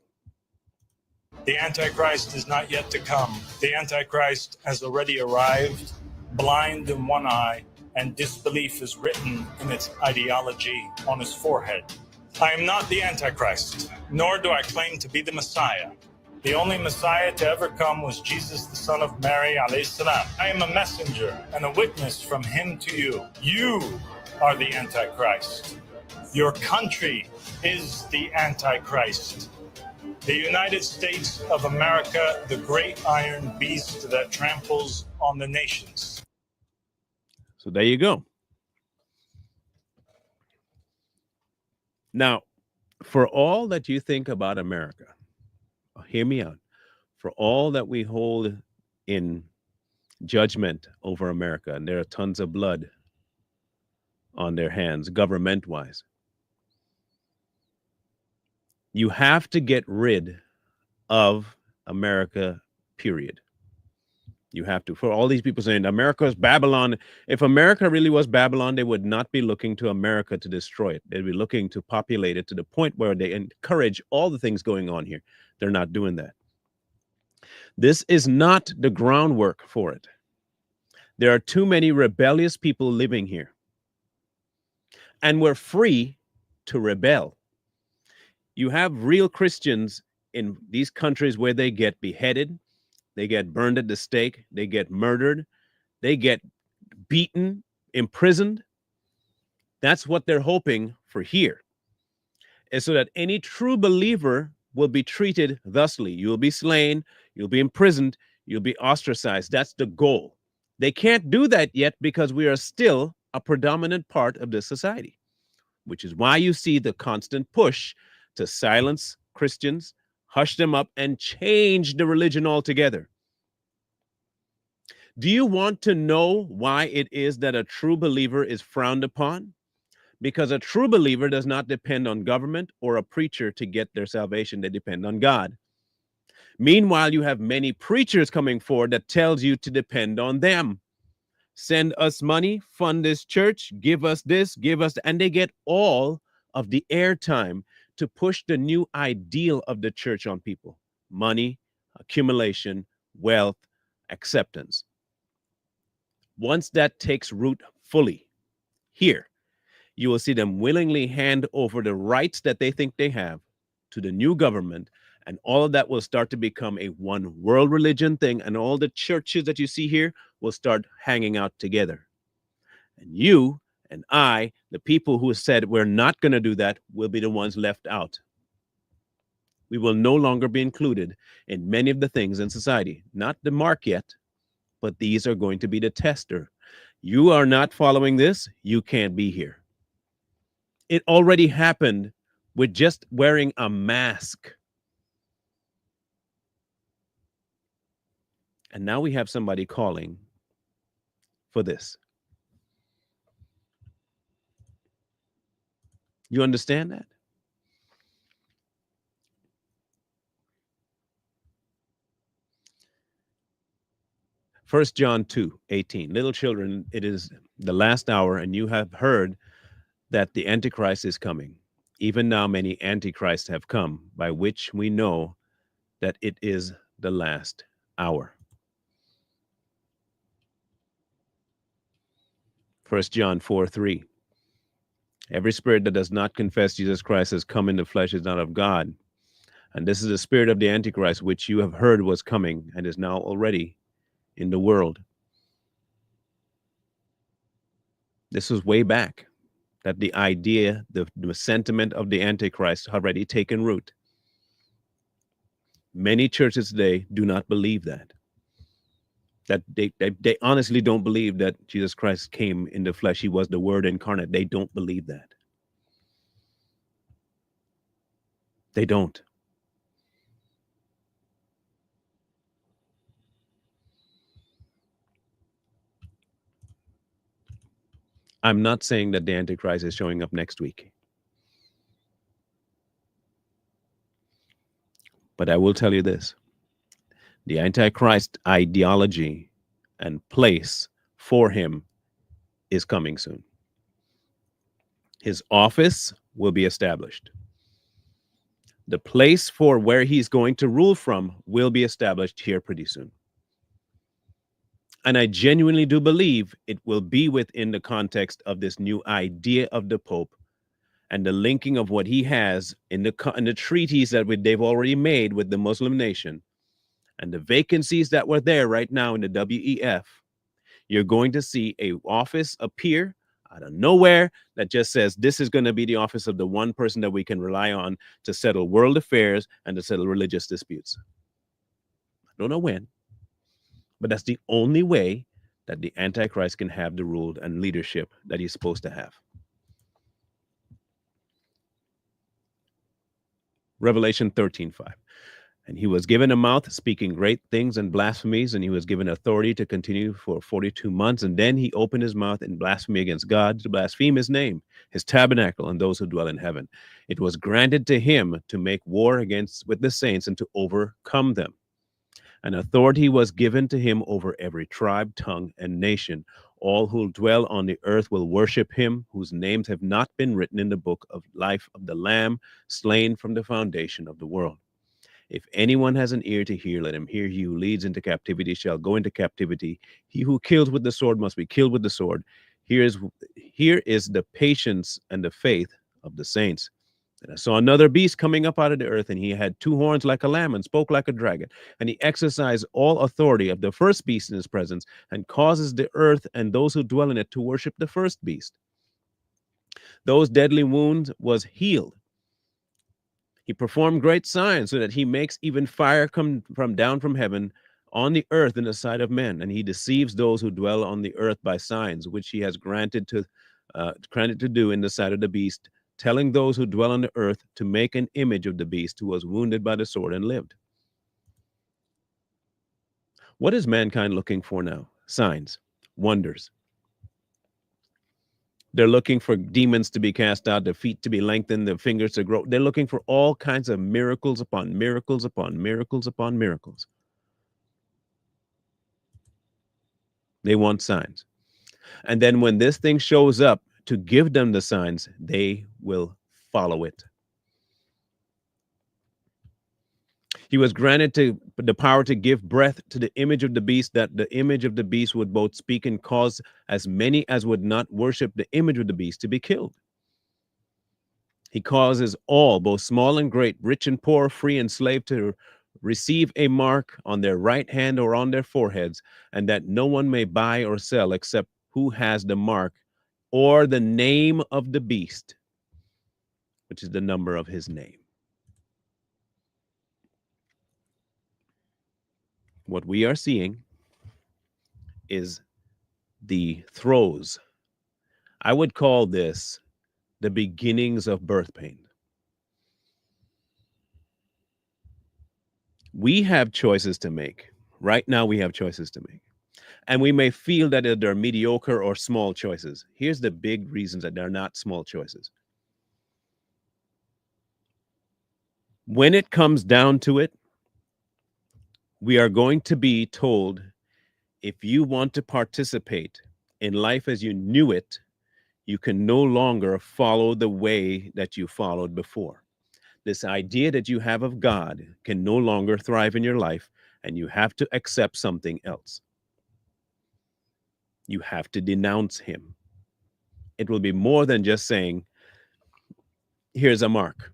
The Antichrist is not yet to come. The Antichrist has already arrived, blind in one eye, and disbelief is written in its ideology on his forehead. I am not the Antichrist, nor do I claim to be the Messiah. The only Messiah to ever come was Jesus, the son of Mary, alayhi salam. I am a messenger and a witness from him to you. You are the Antichrist. Your country is the Antichrist. The United States of America, the great iron beast that tramples on the nations. So there you go. Now, for all that you think about America, hear me out. For all that we hold in judgment over America, and there are tons of blood on their hands, government-wise, you have to get rid of America, period. You have to. For all these people saying America is Babylon, if America really was Babylon, they would not be looking to America to destroy it. They'd be looking to populate it to the point where they encourage all the things going on here. They're not doing that. This is not the groundwork for it. There are too many rebellious people living here. and we're free to rebel. You have real Christians in these countries where they get beheaded, they get burned at the stake, they get murdered, they get beaten, imprisoned. That's what they're hoping for here, is so that any true believer will be treated thusly. You'll be slain, you'll be imprisoned, you'll be ostracized. That's the goal. They can't do that yet because we are still a predominant part of this society, which is why you see the constant push to silence Christians, hush them up, and change the religion altogether. Do you want to know why it is that a true believer is frowned upon? Because a true believer does not depend on government or a preacher to get their salvation. They depend on God. Meanwhile, you have many preachers coming forward that tells you to depend on them. Send us money, fund this church, give us this, give us, and they get all of the airtime to push the new ideal of the church on people: money, accumulation, wealth, acceptance. Once that takes root fully here, you will see them willingly hand over the rights that they think they have to the new government, and all of that will start to become a one world religion thing, and all the churches that you see here will start hanging out together. And you and I, the people who said we're not going to do that, will be the ones left out. We will no longer be included in many of the things in society. Not the mark yet, but these are going to be the tester. You are not following this, you can't be here. It already happened with just wearing a mask. And now we have somebody calling for this. You understand that? First John 2:18. Little children, it is the last hour, and you have heard that the Antichrist is coming. Even now, many Antichrists have come, by which we know that it is the last hour. First John 4:3. Every spirit that does not confess Jesus Christ has come in the flesh is not of God. And this is the spirit of the Antichrist, which you have heard was coming and is now already in the world. This was way back, that the idea, the sentiment of the Antichrist already taken root. Many churches today do not believe that. That they honestly don't believe that Jesus Christ came in the flesh. He was the Word incarnate. They don't believe that. They don't. I'm not saying that the Antichrist is showing up next week. But I will tell you this. The Antichrist ideology and place for him is coming soon. His office will be established. The place for where he's going to rule from will be established here pretty soon. And I genuinely do believe it will be within the context of this new idea of the Pope and the linking of what he has in the treaties that they've already made with the Muslim nation and the vacancies that were there right now in the WEF. You're going to see a office appear out of nowhere that just says this is going to be the office of the one person that we can rely on to settle world affairs and to settle religious disputes. I don't know when, but that's the only way that the Antichrist can have the rule and leadership that he's supposed to have. Revelation 13:5. And he was given a mouth speaking great things and blasphemies, and he was given authority to continue for 42 months. And then he opened his mouth in blasphemy against God, to blaspheme his name, his tabernacle, and those who dwell in heaven. It was granted to him to make war with the saints and to overcome them. And authority was given to him over every tribe, tongue, and nation. All who dwell on the earth will worship him, whose names have not been written in the book of life of the Lamb, slain from the foundation of the world. If anyone has an ear to hear, let him hear. He who leads into captivity shall go into captivity. He who kills with the sword must be killed with the sword. Here is the patience and the faith of the saints. And I saw another beast coming up out of the earth, and he had two horns like a lamb and spoke like a dragon. And he exercised all authority of the first beast in his presence, and causes the earth and those who dwell in it to worship the first beast. Those deadly wounds was healed. He performed great signs, so that he makes even fire come down from heaven on the earth in the sight of men, and he deceives those who dwell on the earth by signs which he has granted to do in the sight of the beast, telling those who dwell on the earth to make an image of the beast who was wounded by the sword and lived. What is mankind looking for now? Signs, wonders. They're looking for demons to be cast out, their feet to be lengthened, their fingers to grow. They're looking for all kinds of miracles upon miracles upon miracles upon miracles. They want signs. And then when this thing shows up to give them the signs, they will follow it. He was granted the power to give breath to the image of the beast, that the image of the beast would both speak and cause as many as would not worship the image of the beast to be killed. He causes all, both small and great, rich and poor, free and slave, to receive a mark on their right hand or on their foreheads, and that no one may buy or sell except who has the mark or the name of the beast, which is the number of his name. What we are seeing is the throes. I would call this the beginnings of birth pain. We have choices to make. Right now, we have choices to make. And we may feel that they're mediocre or small choices. Here's the big reasons that they're not small choices. When it comes down to it, we are going to be told, if you want to participate in life as you knew it, you can no longer follow the way that you followed before. This idea that you have of God can no longer thrive in your life, and you have to accept something else. You have to denounce him. It will be more than just saying, here's a mark.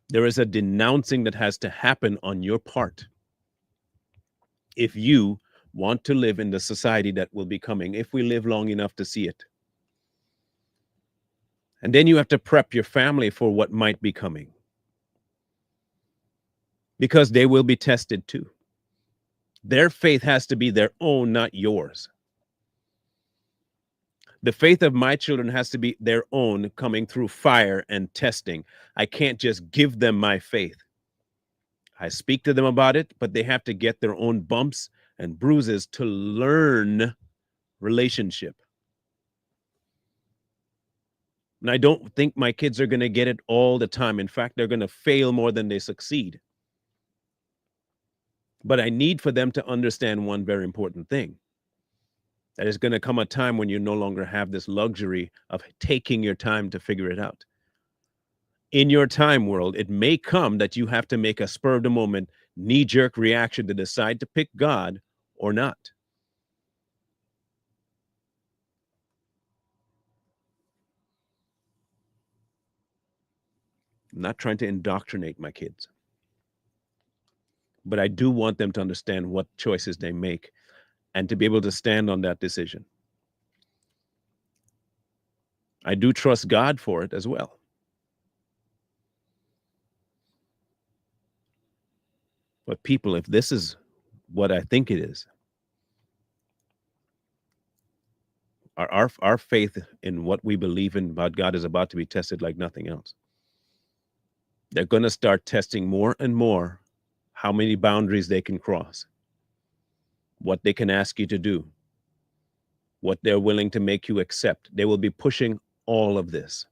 There is a denouncing that has to happen on your part if you want to live in the society that will be coming, if we live long enough to see it. And then you have to prep your family for what might be coming, because they will be tested too. Their faith has to be their own, not yours. The faith of my children has to be their own, coming through fire and testing. I can't just give them my faith. I speak to them about it, but they have to get their own bumps and bruises to learn relationship. And I don't think my kids are going to get it all the time. In fact, they're going to fail more than they succeed. But I need for them to understand one very important thing. That is going to come a time when you no longer have this luxury of taking your time to figure it out. In your time world, it may come that you have to make a spur of the moment, knee-jerk reaction to decide to pick God or not. I'm not trying to indoctrinate my kids, but I do want them to understand what choices they make and to be able to stand on that decision. I do trust God for it as well. But people, if this is what I think it is, our faith in what we believe in about God is about to be tested like nothing else. They're going to start testing more and more how many boundaries they can cross, what they can ask you to do, what they're willing to make you accept. They will be pushing all of this.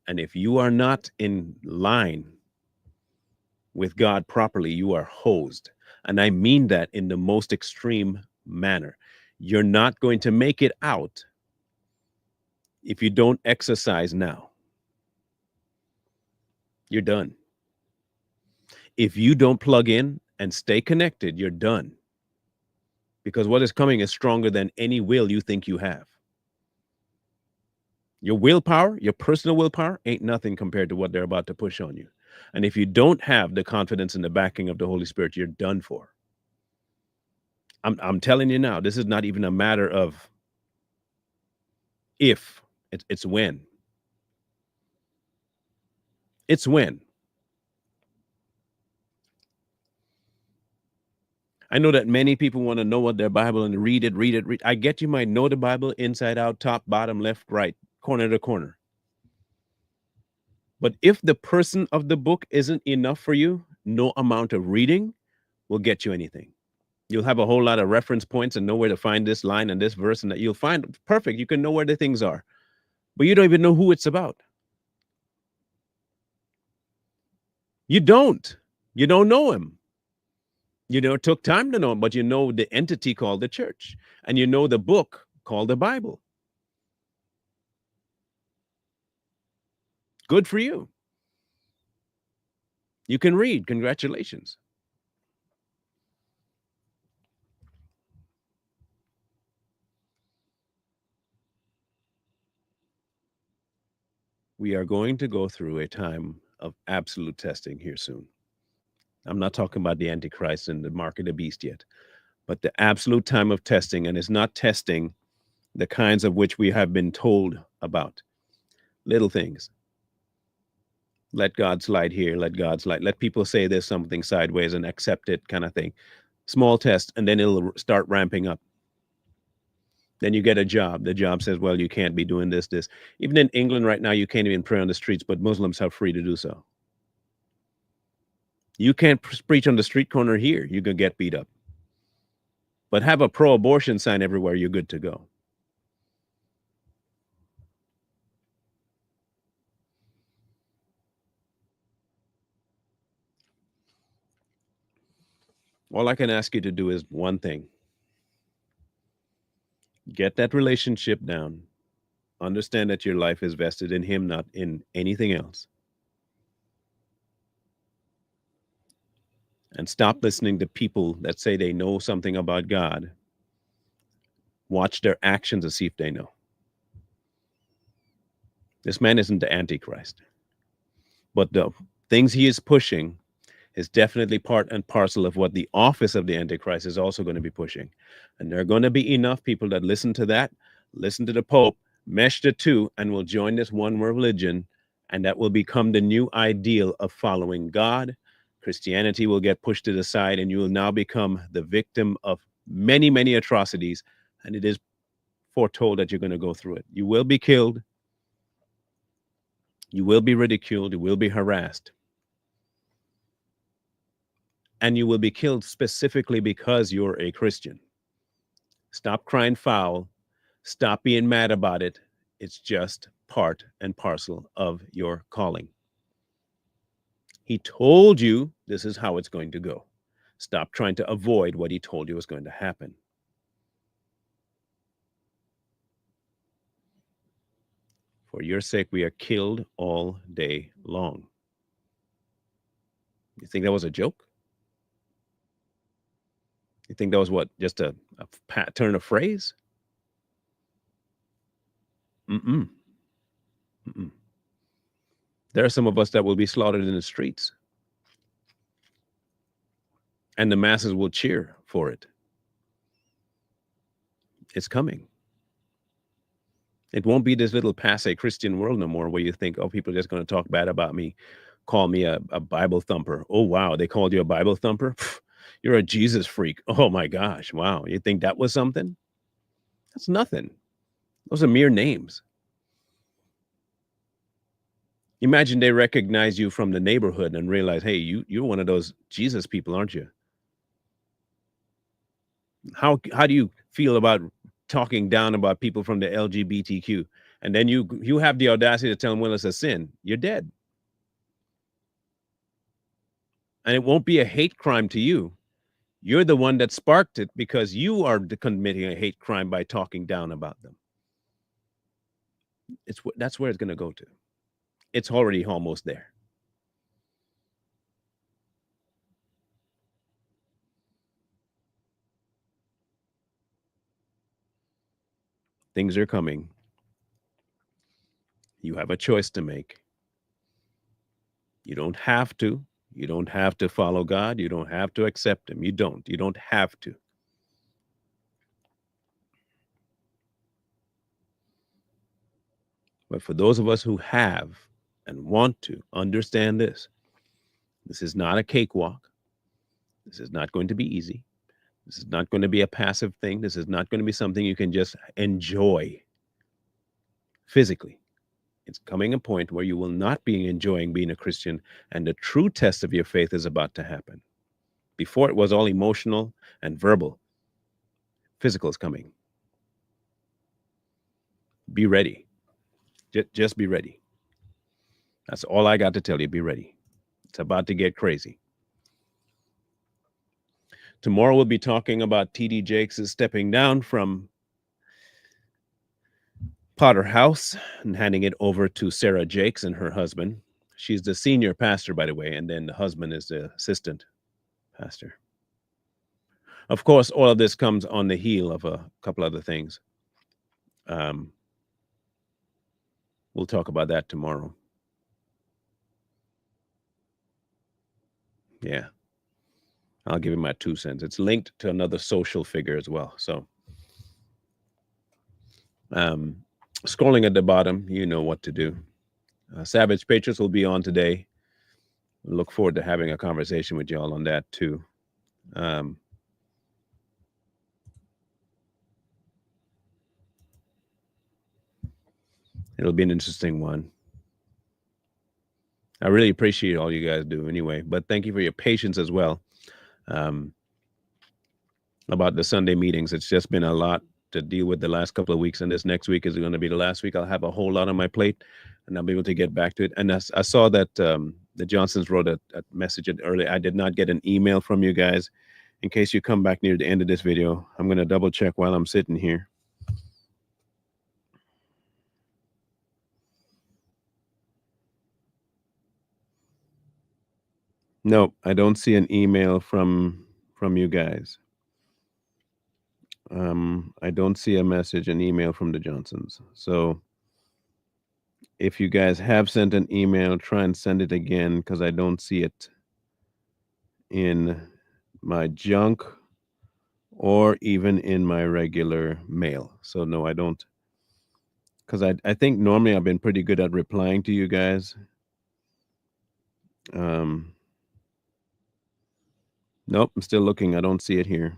And if you are not in line with God properly, you are hosed. And I mean that in the most extreme manner. You're not going to make it out if you don't exercise now. You're done. If you don't plug in and stay connected, you're done. Because what is coming is stronger than any will you think you have. Your willpower, your personal willpower, ain't nothing compared to what they're about to push on you. And if you don't have the confidence and the backing of the Holy Spirit, you're done for. I'm telling you now, this is not even a matter of if, it's when. It's when. I know that many people want to know what their Bible and read it, read it, read. I get you might know the Bible inside out, top, bottom, left, right, corner to corner. But if the person of the book isn't enough for you, no amount of reading will get you anything. You'll have a whole lot of reference points and know where to find this line and this verse, and that you'll find perfect. You can know where the things are, but you don't even know who it's about. You don't. You don't know him. You know, it took time to know him, but you know the entity called the church, and you know the book called the Bible. Good for you. You can read. Congratulations. We are going to go through a time of absolute testing here soon. I'm not talking about the Antichrist and the mark of the beast yet, but the absolute time of testing. And it's not testing the kinds of which we have been told about. Little things. Let God slide here, let God slide. Let people say there's something sideways and accept it, kind of thing. Small test, and then it'll start ramping up. Then you get a job. The job says, well, you can't be doing this, this. Even in England right now, you can't even pray on the streets, but Muslims are free to do so. You can't preach on the street corner here. You could get beat up. But have a pro-abortion sign everywhere, you're good to go. All I can ask you to do is one thing. Get that relationship down. Understand that your life is vested in him, not in anything else. And stop listening to people that say they know something about God. Watch their actions to see if they know. This man isn't the Antichrist, but the things he is pushing is definitely part and parcel of what the office of the Antichrist is also going to be pushing. And there are going to be enough people that listen to that, listen to the Pope, mesh the two, and will join this one religion. And that will become the new ideal of following God. Christianity will get pushed to the side, and you will now become the victim of many, many atrocities. And it is foretold that you're going to go through it. You will be killed. You will be ridiculed. You will be harassed. And you will be killed specifically because you're a Christian. Stop crying foul. Stop being mad about it. It's just part and parcel of your calling. He told you this is how it's going to go. Stop trying to avoid what he told you was going to happen. For your sake, we are killed all day long. You think that was a joke? You think that was what? Just a turn of phrase? Mm-mm. Mm-mm. There are some of us that will be slaughtered in the streets, and the masses will cheer for it. It's coming. It won't be this little passe Christian world no more where you think, oh, people are just going to talk bad about me, call me a Bible thumper. Oh, wow, they called you a Bible thumper? You're a Jesus freak. Oh, my gosh. Wow. You think that was something? That's nothing. Those are mere names. Imagine they recognize you from the neighborhood and realize, hey, you're one of those Jesus people, aren't you? How do you feel about talking down about people from the LGBTQ? And then you have the audacity to tell them, well, it's a sin. You're dead. And it won't be a hate crime to you. You're the one that sparked it because you are committing a hate crime by talking down about them. That's where it's going to go to. It's already almost there. Things are coming. You have a choice to make. You don't have to. You don't have to follow God. You don't have to accept him. You don't. You don't have to. But for those of us who have and want to understand this, this is not a cakewalk. This is not going to be easy. This is not going to be a passive thing. This is not going to be something you can just enjoy physically. It's coming a point where you will not be enjoying being a Christian, and the true test of your faith is about to happen. Before it was all emotional and verbal, physical is coming. Be ready. Just be ready. That's all I got to tell you. Be ready. It's about to get crazy. Tomorrow we'll be talking about T.D. Jakes is stepping down from Potter House and handing it over to Sarah Jakes and her husband. She's the senior pastor, by the way, and then the husband is the assistant pastor. Of course, all of this comes on the heel of a couple other things. We'll talk about that tomorrow. Yeah. I'll give you my 2 cents. It's linked to another social figure as well. So, scrolling at the bottom, you know what to do. Savage Patriots will be on today. Look forward to having a conversation with y'all on that too. It'll be an interesting one. I really appreciate all you guys do anyway, but thank you for your patience as well. About the Sunday meetings, it's just been a lot to deal with the last couple of weeks, and this next week is going to be the last week. I'll have a whole lot on my plate, and I'll be able to get back to it. And I saw that the Johnsons wrote a message earlier. I did not get an email from you guys. In case you come back near the end of this video, I'm going to double check while I'm sitting here. Nope, I don't see an email from you guys. I don't see a message, an email from the Johnsons. So if you guys have sent an email, try and send it again, because I don't see it in my junk or even in my regular mail. So no, I don't. Because I think normally I've been pretty good at replying to you guys. Nope, I'm still looking. I don't see it here.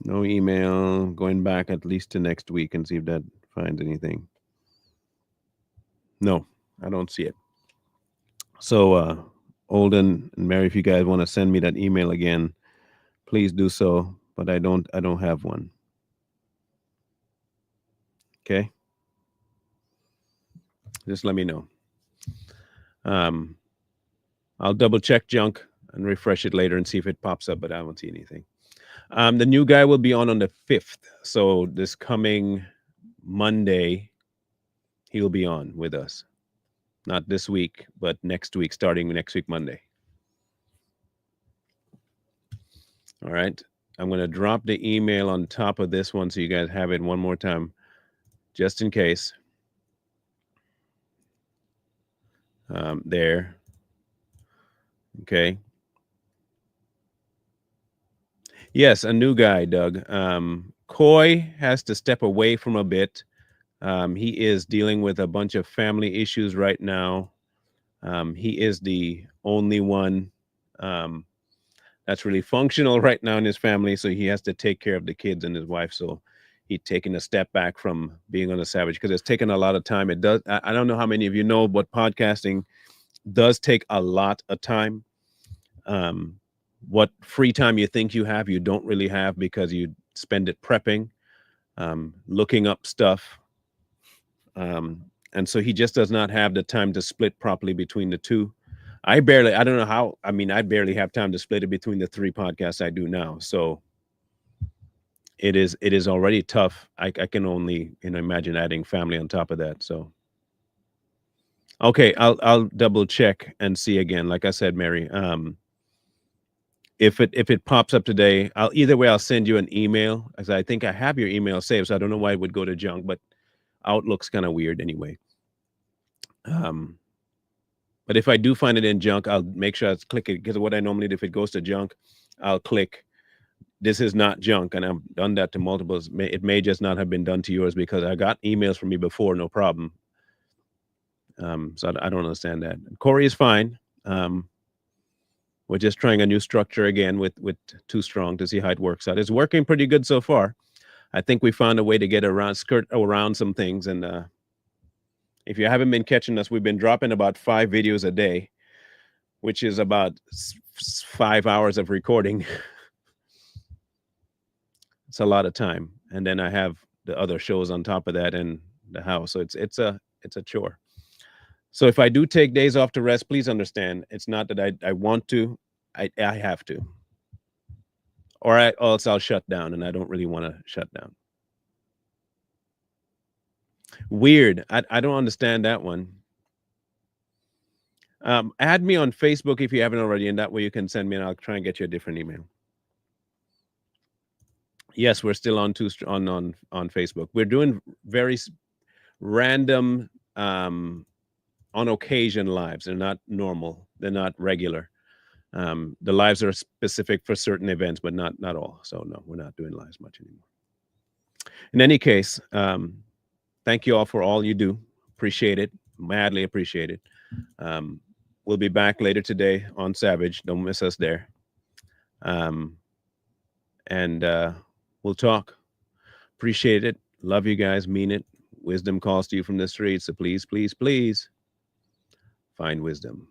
No email. Going back at least to next week and see if that finds anything. No, I don't see it. So, Olden and Mary, if you guys want to send me that email again, please do so. But I don't have one. Okay. Just let me know. I'll double check junk and refresh it later and see if it pops up, but I won't see anything. The new guy will be on the 5th. So this coming Monday, he'll be on with us. Not this week, but next week, starting next week, Monday. All right. I'm going to drop the email on top of this one so you guys have it one more time, just in case. There. Okay. Yes, a new guy, Doug. Coy has to step away from a bit. He is dealing with a bunch of family issues right now. He is the only one that's really functional right now in his family, so he has to take care of the kids and his wife. So he's taking a step back from being on the Savage because it's taken a lot of time. It does. I don't know how many of you know, but podcasting does take a lot of time. What free time you think you have, you don't really have because you spend it prepping, looking up stuff. And so he just does not have the time to split properly between the two. I barely have time to split it between the 3 podcasts I do now. So it is already tough. I can only imagine adding family on top of that. So okay, I'll double check and see again. Like I said, Mary, if it pops up today, I'll send you an email, as I think I have your email saved. So I don't know why it would go to junk, but Outlook's kind of weird anyway. But if I do find it in junk, I'll make sure I click it, because what I normally do, if it goes to junk, I'll click this is not junk, and I've done that to multiples. It may just not have been done to yours, because I got emails from you before, no problem. So I don't understand that. Corey is fine. We're just trying a new structure again with Too Strong to see how it works out. It's working pretty good so far. I think we found a way to get skirt around some things. And if you haven't been catching us, we've been dropping about 5 videos a day, which is about 5 hours of recording. It's a lot of time. And then I have the other shows on top of that in the house. So it's a chore. So if I do take days off to rest, please understand, it's not that I want to, I have to. Or else I'll shut down, and I don't really want to shut down. Weird. I don't understand that one. Add me on Facebook if you haven't already, and that way you can send me, and I'll try and get you a different email. Yes, we're still on Facebook. We're doing very random, on occasion lives. They're not normal. They're not regular. The lives are specific for certain events, but not all. So no, we're not doing lives much anymore. In any case, thank you all for all you do. Appreciate it. Madly appreciate it. We'll be back later today on Savage. Don't miss us there. And we'll talk. Appreciate it. Love you guys. Mean it. Wisdom calls to you from the streets. So please, please, please find wisdom.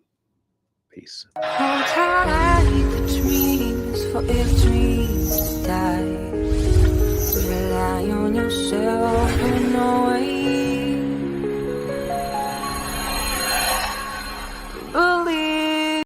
Peace. Hold tight the dreams, for if dreams die, rely on yourself and know